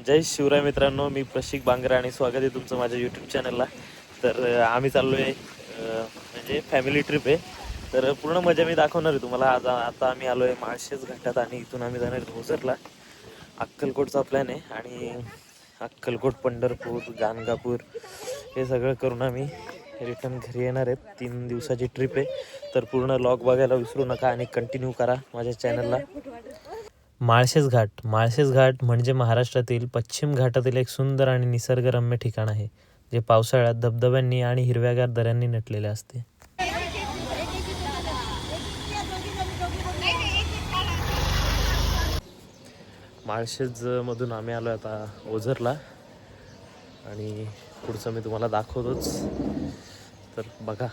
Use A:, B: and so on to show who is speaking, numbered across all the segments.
A: जय शिवराय मित्रांनो, मी प्रशिक बांगरे आणि स्वागत आहे तुमचं माझ्या यूट्यूब चॅनलला. तर आम्ही चाललो आहे म्हणजे फॅमिली ट्रिप आहे. तर पूर्ण मजा मी दाखवणार आहे तुम्हाला. आज आता आम्ही आलो आहे माळशेज घाटात आणि इथून आम्ही जाणार आहे ओझरला. अक्कलकोटचा प्लॅन आहे आणि अक्कलकोट, पंढरपूर, गाणगापूर हे सगळं करून आम्ही रिटर्न घरी येणार आहेत. 3 दिवसाची ट्रिप आहे. तर पूर्ण लॉग बघायला विसरू नका आणि कंटिन्यू करा माझ्या चॅनलला. माळशेज घाट म्हणजे महाराष्ट्रातील पश्चिम घाटातील एक सुंदर आणि निसर्गरम्य ठिकाण आहे, जे पावसाळ्यात धबधब्यांनी आणि हिरव्यागार दऱ्यांनी नटलेले असते. माळशेजमधून आम्ही आलो आता ओझरला आणि पुढचं मी तुम्हाला दाखवतोच, तर बघा.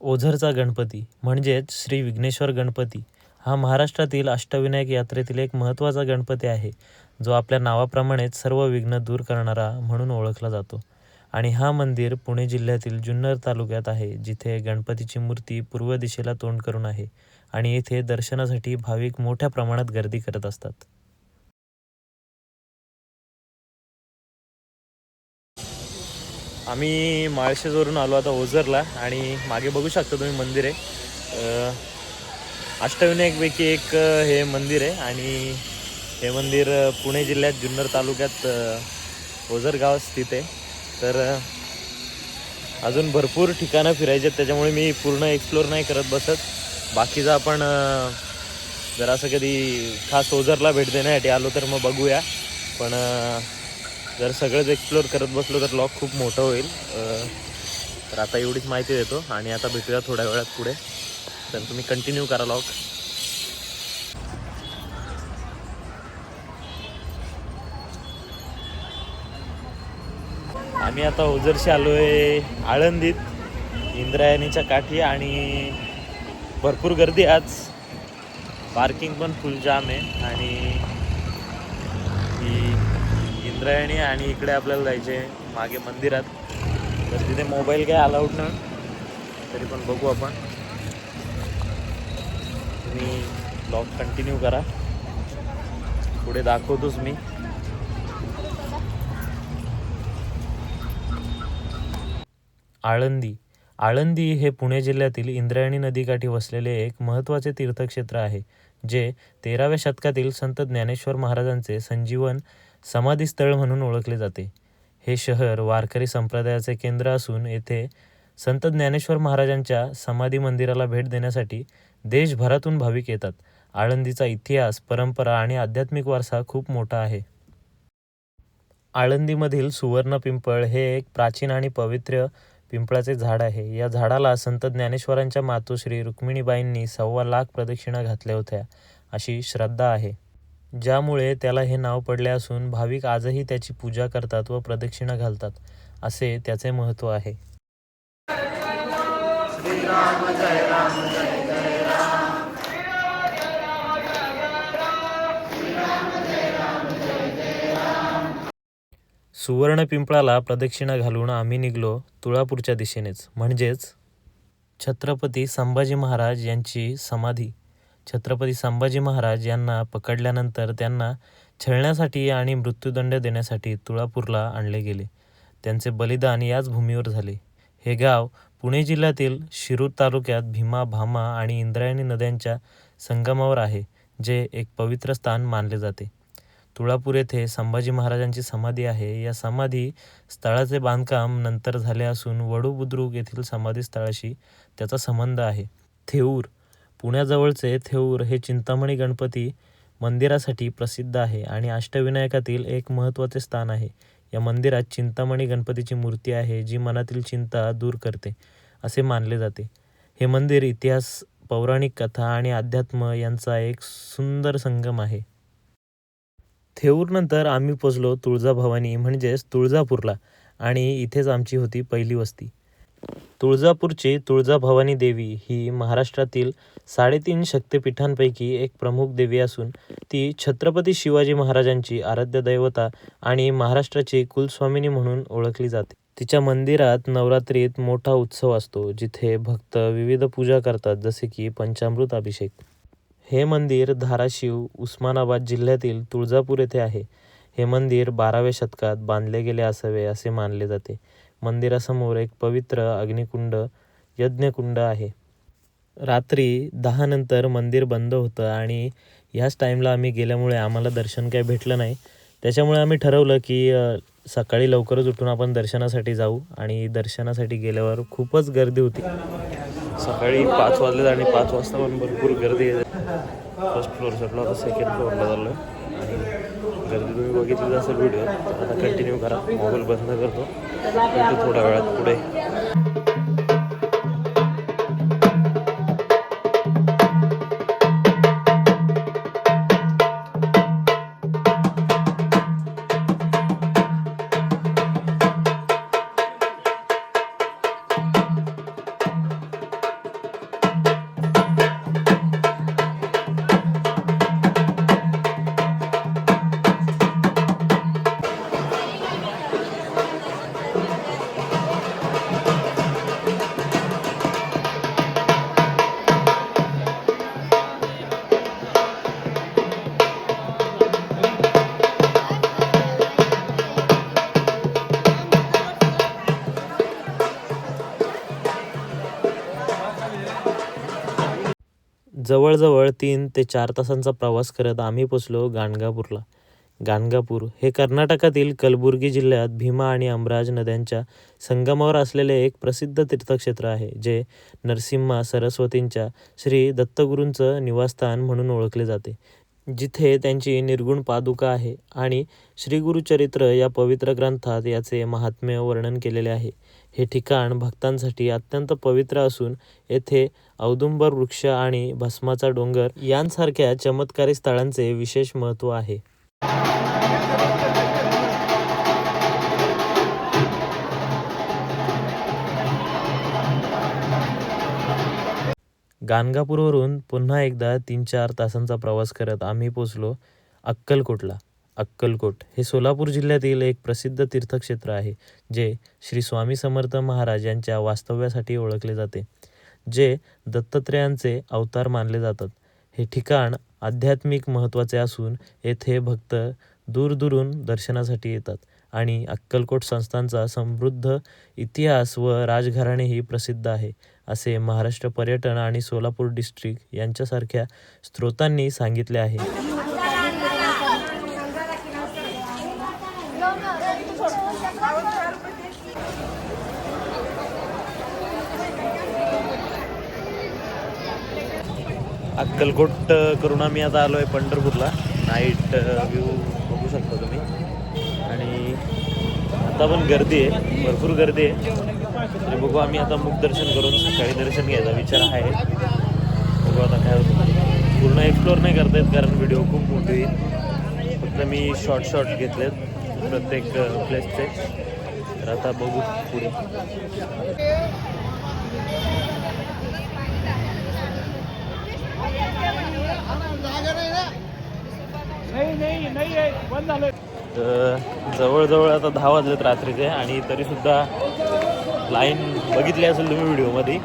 A: ओझरचा गणपती म्हणजेच श्री विघ्नेश्वर गणपती हा महाराष्ट्रातील अष्टविनायक यात्रेतील एक महत्त्वाचा गणपती आहे, जो आपल्या नावाप्रमाणेच सर्व विघ्न दूर करणारा म्हणून ओळखला जातो. आणि हा मंदिर पुणे जिल्ह्यातील जुन्नर तालुक्यात आहे, जिथे गणपतीची मूर्ती पूर्व दिशेला तोंड करून आहे आणि येथे दर्शनासाठी भाविक मोठ्या प्रमाणात गर्दी करत असतात. आम्ही माळशेजवरून आलो आता ओझरला आणि मागे बघू शकता तुम्ही मंदिर आहे. अष्टविनायकपैकी एक हे मंदिर आहे आणि हे मंदिर पुणे जिल्ह्यात जुन्नर तालुक्यात ओझर गावात स्थित आहे. तर अजून भरपूर ठिकाणं फिरायचे आहेत, त्याच्यामुळे मी पूर्ण एक्सप्लोर नाही करत बसत. बाकीचं आपण जर असं कधी खास ओझरला भेट देण्यासाठी आलो तर मग बघूया. पण जर सगळंच एक्सप्लोर करत बसलो तर लॉग खूप मोठं होईल. तर आता एवढीच माहिती देतो आणि आता भेटूया थोड्या वेळात पुढे. तर तुम्ही कंटिन्यू करा लॉग. आम्ही आता ओझरशी आलो आहे आळंदीत, इंद्रायणीच्या काठी, आणि भरपूर गर्दी आज. पार्किंग पण फुल जाम आहे आणि ही इंद्रायणी आणि इकडे आपल्याला जायचे मागे मंदिरात. तर तिथे मोबाईल काय अलाउड नाही, तरी पण बघू आपण. तुम्ही ब्लॉग कंटिन्यू करा, पुढे दाखवतोच मी. आळंदी हे पुणे जिल्ह्यातील इंद्रायणी नदीकाठी वसलेले एक महत्त्वाचे तीर्थक्षेत्र आहे, जे 13व्या शतकातील संत ज्ञानेश्वर महाराजांचे संजीवन समाधीस्थळ म्हणून ओळखले जाते. हे शहर वारकरी संप्रदायाचे केंद्र असून येथे संत ज्ञानेश्वर महाराजांच्या समाधी मंदिराला भेट देण्यासाठी देशभरातून भाविक येतात. आळंदीचा इतिहास, परंपरा आणि आध्यात्मिक वारसा खूप मोठा आहे. आळंदीमधील सुवर्ण पिंपळ हे एक प्राचीन आणि पवित्र पिंपळाचे झाड आहे. या झाडाला संत ज्ञानेश्वरांच्या मातोश्री रुक्मिणीबाईंनी 1,25,00,000 प्रदक्षिणा घातल्या होत्या, अशी श्रद्धा आहे, ज्यामुळे त्याला हे नाव पडले असून भाविक आजही त्याची पूजा करतात व प्रदक्षिणा घालतात, असे त्याचे महत्त्व आहे. श्रीराम जय राम जय जय राम. सुवर्ण पिंपळाला प्रदक्षिणा घालून आम्ही निघलो तुळापूरच्या दिशेनेच, म्हणजेच छत्रपती संभाजी महाराज यांची समाधी. छत्रपती संभाजी महाराज यांना पकडल्यानंतर त्यांना छळण्यासाठी आणि मृत्यूदंड देण्यासाठी तुळापूरला आणले गेले. त्यांचे बलिदान याच भूमीवर झाले. हे गाव पुणे जिल्ह्यातील शिरूर तालुक्यात भीमा, भामा आणि इंद्रायणी नद्यांच्या संगमावर आहे, जे एक पवित्र स्थान मानले जाते. तुळापूर येथे संभाजी महाराजांची समाधी आहे. या समाधी स्थळाचे बांधकाम नंतर झाले असून वडू बुद्रुक येथील समाधी स्थळाशी त्याचा संबंध आहे. थेऊर, पुण्याजवळचे थेऊर हे चिंतामणी गणपती मंदिरासाठी प्रसिद्ध आहे आणि अष्टविनायकातील एक महत्त्वाचे स्थान आहे. या मंदिरात चिंतामणी गणपतीची मूर्ती आहे, जी मनातील चिंता दूर करते असे मानले जाते. हे मंदिर इतिहास, पौराणिक कथा आणि अध्यात्म यांचा एक सुंदर संगम आहे. थेऊरनंतर आम्ही पोचलो तुळजाभवानी म्हणजेच तुळजापूरला आणि इथेच आमची होती पहिली वस्ती. तुळजापूरची तुळजाभवानी देवी ही महाराष्ट्रातील 3.5 शक्तिपीठांपैकी एक प्रमुख देवी असून ती छत्रपती शिवाजी महाराजांची आराध्य दैवता आणि महाराष्ट्राची कुलस्वामिनी म्हणून ओळखली जाते. तिच्या मंदिरात नवरात्रीत मोठा उत्सव असतो, जिथे भक्त विविध पूजा करतात, जसे की पंचामृत अभिषेक. हे मंदिर धाराशिव, उस्मानाबाद जिल्ह्यातील तुळजापूर येथे आहे. हे मंदिर 12व्या शतकात बांधले गेले असावे असे मानले जाते. मंदिरासमोर एक पवित्र अग्निकुंड यज्ञकुंड आहे. रात्री 10 नंतर मंदिर बंद होतं आणि ह्याच टाईमला आम्ही गेल्यामुळे आम्हाला दर्शन काही भेटलं नाही. त्याच्यामुळे आम्ही ठरवलं की सकाळी लवकरच उठून आपण दर्शनासाठी जाऊ. आणि दर्शनासाठी गेल्यावर खूपच गर्दी होती. सकाळी 5 वाजले आणि 5 वाजता पण भरपूर गर्दी आहे. फर्स्ट फ्लोअर चढलो, आता सेकंड फ्लोअरला चाललो आहे आणि गर्दी तुम्ही बघितली असेल व्हिडिओ. तर आता कंटिन्यू करा. मोबाईल बंद करतो, भेटू थोड्या वेळात पुढे. जवळजवळ 3 ते 4 तासांचा प्रवास करत आम्ही पोचलो गाणगापूरला. गाणगापूर हे कर्नाटकातील कलबुर्गी जिल्ह्यात भीमा आणि अमराज नद्यांच्या संगमावर असलेले एक प्रसिद्ध तीर्थक्षेत्र आहे, जे नरसिम्हा सरस्वतींच्या श्री दत्तगुरूंचं निवासस्थान म्हणून ओळखले जाते, जिथे त्यांची निर्गुण पादुका आहे. आणि श्री गुरुचरित्र या पवित्र ग्रंथात याचे महात्म्य वर्णन केलेले आहे. हे ठिकाण भक्तांसाठी अत्यंत पवित्र असून येथे औदुंबर वृक्ष आणि भस्माचा डोंगर यांसारख्या चमत्कारी स्थळांचे विशेष महत्त्व आहे. गाणगापूरवरून पुन्हा एकदा 3-4 तासांचा प्रवास करत आम्ही पोचलो अक्कलकोटला. अक्कलकोट हे सोलापूर जिल्ह्यातील एक प्रसिद्ध तीर्थक्षेत्र आहे, जे श्री स्वामी समर्थ महाराज यांच्या वास्तव्यासाठी ओळखले जाते, जे दत्तात्रेयांचे अवतार मानले जातात. हे ठिकाण आध्यात्मिक महत्त्वाचे असून येथे भक्त दूरदूरून दर्शनासाठी येतात. आणि अक्कलकोट संस्थांचा समृद्ध इतिहास व राजघराणेही प्रसिद्ध आहे, असे महाराष्ट्र पर्यटन आणि सोलापूर डिस्ट्रिक्ट यांच्यासारख्या स्रोतांनी सांगितले आहे. अक्कलकोट करून आम्ही आता आलो आहे पंढरपूरला. नाईट व्ह्यू बघू शकता तुम्ही. आणि आता पण गर्दी आहे, भरपूर गर्दी आहे. तरी बघू, आम्ही आता मुखदर्शन करून सकाळी दर्शन घ्यायचा विचार आहे. बघू आता काय होतं. पूर्ण एक्सप्लोअर नाही करता येत कारण व्हिडिओ खूप मोठी आहे. फक्त मी शॉर्ट घेतलेत प्रत्येक प्लेसचे. तर आता बघू पुढे. जवळजवळ आता 10 वाजलेत रात्रीचे आणि तरीसुद्धा लाईन बघितली असेल तुम्ही व्हिडिओमध्ये.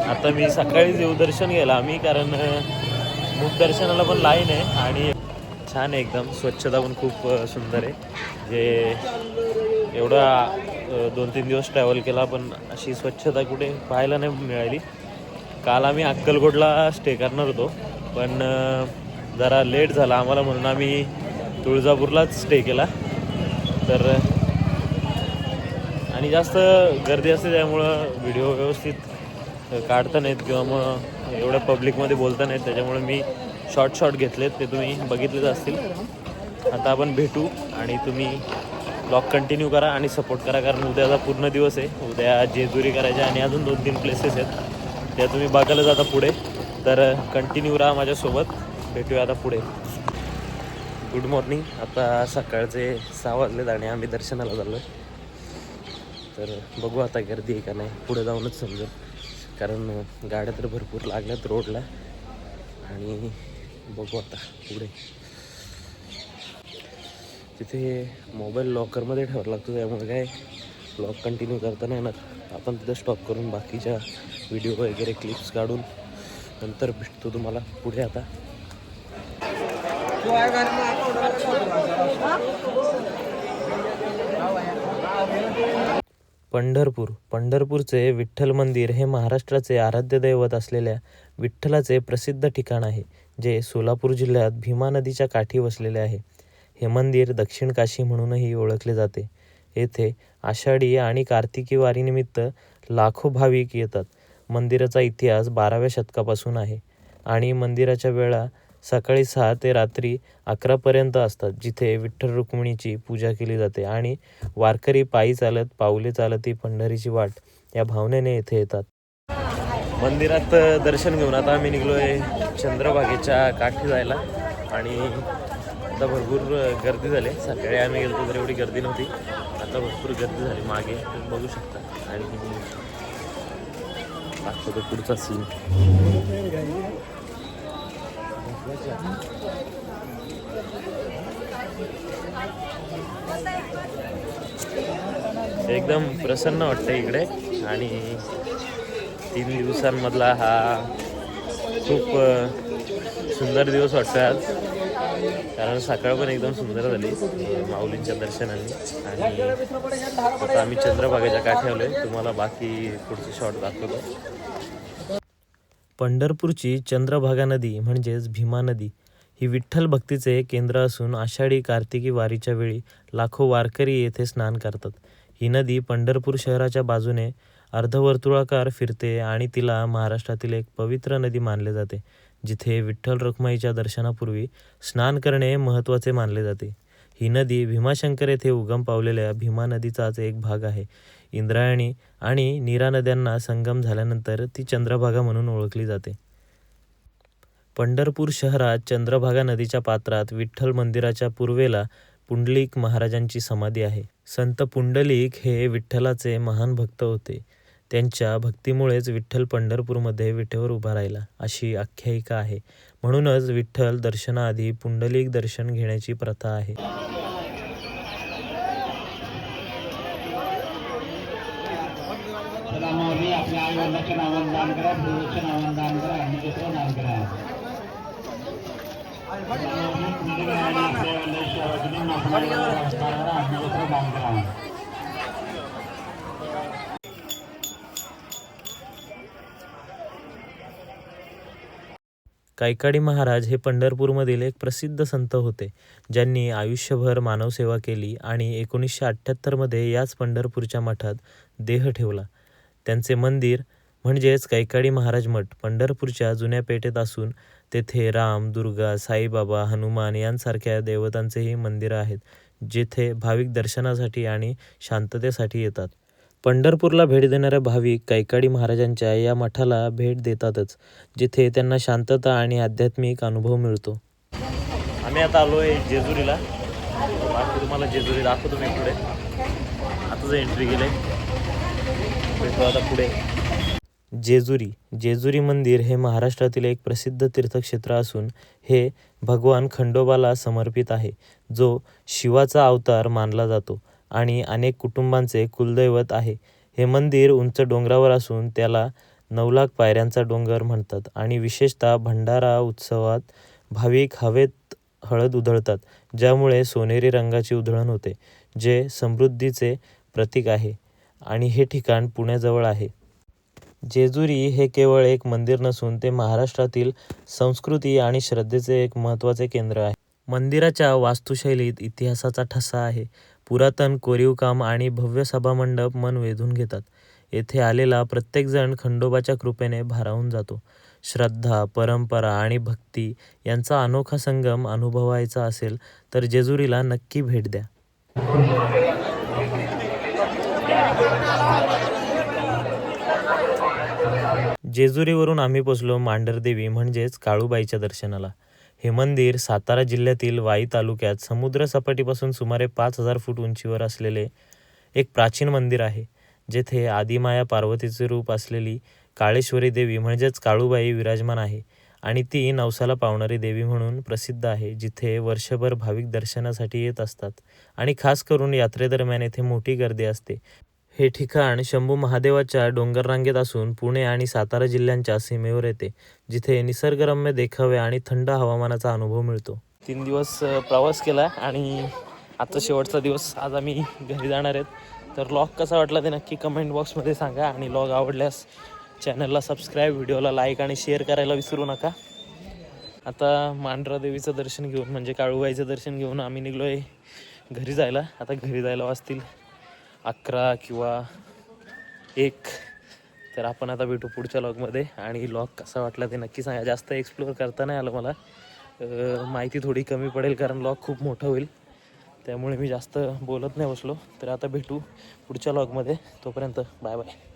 A: आता मी सकाळीच येऊ दर्शन घ्यायला आम्ही, कारण मुखदर्शनाला पण लाईन आहे आणि छान आहे एकदम. स्वच्छता पण खूप सुंदर आहे. जे एवढा 2-3 दिवस ट्रॅव्हल केला पण अशी स्वच्छता कुठे पाहायला नाही मिळाली. काल आम्ही अक्कलकोटला स्टे करणार होतो, पण जरा लेट झाला आम्हाला म्हणून आम्ही तुळजापूरलाच स्टे केला. तर आणि जास्त गर्दी असते त्यामुळं व्हिडिओ व्यवस्थित काढता नाहीत किंवा मग एवढ्या पब्लिकमध्ये बोलता नाहीत. त्याच्यामुळे मी शॉर्ट घेतलेत, ते तुम्ही बघितलेच असतील. आता आपण भेटू आणि तुम्ही ब्लॉग कंटिन्यू करा आणि सपोर्ट करा, कारण उद्याचा पूर्ण दिवस आहे. उद्या जेजुरी करायचे आणि अजून 2-3 प्लेसेस आहेत, त्या तुम्ही बघायला जाता पुढे. तर कंटिन्यू राहा माझ्यासोबत. भेटूया आता पुढे. Good morning. आता सकाळचे 6 वाजलेत आणि आम्ही दर्शनाला चाललो. तर बघू आता गर्दी आहे का नाही, पुढे जाऊनच समजेल. कारण गाड्या तर भरपूर लागल्यात रोडला. आणि बघू आता पुढे. तिथे मोबाईल लॉकरमध्ये ठेवायला लागतो, त्यामुळे काय ब्लॉग कंटिन्यू करता नाही येणार. आपण तिथं स्टॉप करून बाकीच्या व्हिडिओ वगैरे क्लिप्स काढून नंतर भेटतो तुम्हाला पुढे. आता पंढरपूरचे विठ्ठल मंदिर हे महाराष्ट्राचे आराध्य दैवत असलेल्या विठ्ठलाचे प्रसिद्ध ठिकाण आहे, जे सोलापूर जिल्ह्यात भीमा नदीच्या काठी वसलेले आहे. हे मंदिर दक्षिण काशी म्हणूनही ओळखले जाते. येथे आषाढी आणि कार्तिकी वारीनिमित्त लाखो भाविक येतात. मंदिराचा इतिहास 12व्या शतकापासून आहे आणि मंदिराच्या वेळा सकाळी 6 ते रात्री 11 पर्यंत असतात, जिथे विठ्ठल रुक्मिणीची पूजा केली जाते आणि वारकरी पायी चालत पाऊले चालती पंढरीची वाट या भावनेने येथे येतात. मंदिरात दर्शन घेऊन आता आम्ही निघलोय चंद्रभागेच्या काठी जायला आणि आता भरपूर गर्दी झाली. सकाळी आम्ही गेलो तर एवढी गर्दी नव्हती, आता भरपूर गर्दी झाली. मागे बघू शकता आणि दाखवतो पुढचा सीन. एकदम प्रसन्न वाटतं इकडे आणि 3 दिवसांमधला हा खूप सुंदर दिवस वाटतो आज, कारण सकाळ पण एकदम सुंदर झाली माऊलींच्या दर्शनाने. आणि आता आम्ही चंद्रभागेच्या काठी आलोय. तुम्हाला बाकी पुढचे शॉट दाखवतो. पंढरपूरची चंद्रभागा नदी म्हणजेच भीमा नदी ही विठ्ठल भक्तीचे केंद्र असून आषाढी कार्तिकी वारीच्या वेळी लाखो वारकरी येथे स्नान करतात. ही नदी पंढरपूर शहराच्या बाजूने अर्धवर्तुळाकार फिरते आणि तिला महाराष्ट्रातील एक पवित्र नदी मानले जाते, जिथे विठ्ठल रखुमाईच्या दर्शनापूर्वी स्नान करणे महत्त्वाचे मानले जाते. ही नदी भीमाशंकर येथे उगम पावलेल्या भीमा नदीचाच एक भाग आहे. इंद्रायणी आणि नीरा नद्यांना संगम झाल्यानंतर ती चंद्रभागा म्हणून ओळखली जाते. पंढरपूर शहरात चंद्रभागा नदीच्या पात्रात विठ्ठल मंदिराच्या पूर्वेला पुंडलिक महाराजांची समाधी आहे. संत पुंडलिक हे विठ्ठलाचे महान भक्त होते. त्यांच्या भक्तीमुळेच विठ्ठल पंढरपूरमध्ये विटेवर उभा राहिला, अशी आख्यायिका आहे. म्हणूनच विठ्ठल दर्शनाआधी पुंडलिक दर्शन घेण्याची प्रथा आहे.
B: आपल्या आई वडिलांच्या नावाने दान करा, गुरुच्या नावाने दान करा आणि दुसरं दान करा.
A: कैकाडी महाराज हे पंढरपूरमधील एक प्रसिद्ध संत होते, ज्यांनी आयुष्यभर मानवसेवा केली आणि 1978 मध्ये याच पंढरपूरच्या मठात देह ठेवला. त्यांचे मंदिर म्हणजेच कैकाडी महाराज मठ पंढरपूरच्या जुन्या पेठेत असून तेथे राम, दुर्गा, साईबाबा, हनुमान यांसारख्या देवतांचेही मंदिर आहेत, जेथे भाविक दर्शनासाठी आणि शांततेसाठी येतात. पंढरपूरला भेट देणाऱ्या भाविक कैकाडी महाराजांच्या या मठाला भेट देतातच, जिथे त्यांना शांतता आणि आध्यात्मिक अनुभव मिळतो. आम्ही आता आलो आहे जेजुरीला. बाकी तुम्हाला जेजुरी दाखवतो मी पुढे. आताच एंट्री केले, आता पुढे. जेजुरी मंदिर हे महाराष्ट्रातील एक प्रसिद्ध तीर्थक्षेत्र असून हे भगवान खंडोबाला समर्पित आहे, जो शिवाचा अवतार मानला जातो आणि अनेक कुटुंबांचे कुलदैवत आहे. हे मंदिर उंच डोंगरावर असून त्याला 9,00,000 पायऱ्यांचा डोंगर म्हणतात आणि विशेषतः भंडारा उत्सवात भाविक हवेत हळद उधळतात, ज्यामुळे सोनेरी रंगाची उधळण होते, जे समृद्धीचे प्रतीक आहे आणि हे ठिकाण पुण्याजवळ आहे. जेजुरी हे केवळ एक मंदिर नसून ते महाराष्ट्रातील संस्कृती आणि श्रद्धेचे एक महत्त्वाचे केंद्र आहे. मंदिराच्या वास्तुशैलीत इतिहासाचा ठसा आहे. पुरातन कोरीवकाम आणि भव्य सभामंडप मन वेधून घेतात. येथे आलेला प्रत्येकजण खंडोबाच्या कृपेने भारावून जातो. श्रद्धा, परंपरा आणि भक्ती यांचा अनोखा संगम अनुभवायचा असेल तर जेजुरीला नक्की भेट द्या. जेजुरीवरून आम्ही पोचलो मांढरदेवी म्हणजेच काळूबाईच्या दर्शनाला. हे मंदिर सातारा जिल्ह्यातील वाई तालुक्यात समुद्र सपाटीपासून सुमारे 5,000 फूट उंचीवर असलेले एक प्राचीन मंदिर आहे, जेथे आदिमाया पार्वतीचे रूप असलेली काळेश्वरी देवी म्हणजेच काळूबाई विराजमान आहे आणि ती नवसाला पावणारी देवी म्हणून प्रसिद्ध आहे, जिथे वर्षभर भाविक दर्शनासाठी येत असतात आणि खास करून यात्रेदरम्यान येथे मोठी गर्दी असते. हे ठिकाण शंभू महादेवाच्या डोंगररांगेत असून पुणे आणि सातारा जिल्ह्यांच्या सीमेवर येते, जिथे निसर्गरम्य देखावे आणि थंड हवामानाचा अनुभव मिळतो. 3 दिवस प्रवास केला आणि आजचा शेवटचा दिवस. आज आम्ही घरी जाणार आहेत. तर लॉग कसा वाटला ते नक्की कमेंट बॉक्समध्ये सांगा आणि लॉग आवडल्यास चॅनलला सबस्क्राईब, व्हिडिओला लाईक आणि शेअर करायला विसरू नका. आता मांढरा देवीचं दर्शन घेऊन म्हणजे काळूबाईचं दर्शन घेऊन आम्ही निघलो आहे घरी जायला. आता घरी जायला वाजतील 11 किंवा 1. तर आपण आता भेटू पुढच्या लॉगमध्ये. आणि लॉग कसा वाटला ते नक्की सांगा. जास्त एक्सप्लोअर करता नाही आलं मला, माहिती थोडी कमी पडेल कारण लॉग खूप मोठं होईल, त्यामुळे मी जास्त बोलत नाही बसलो. तर आता भेटू पुढच्या लॉगमध्ये. तोपर्यंत बाय बाय.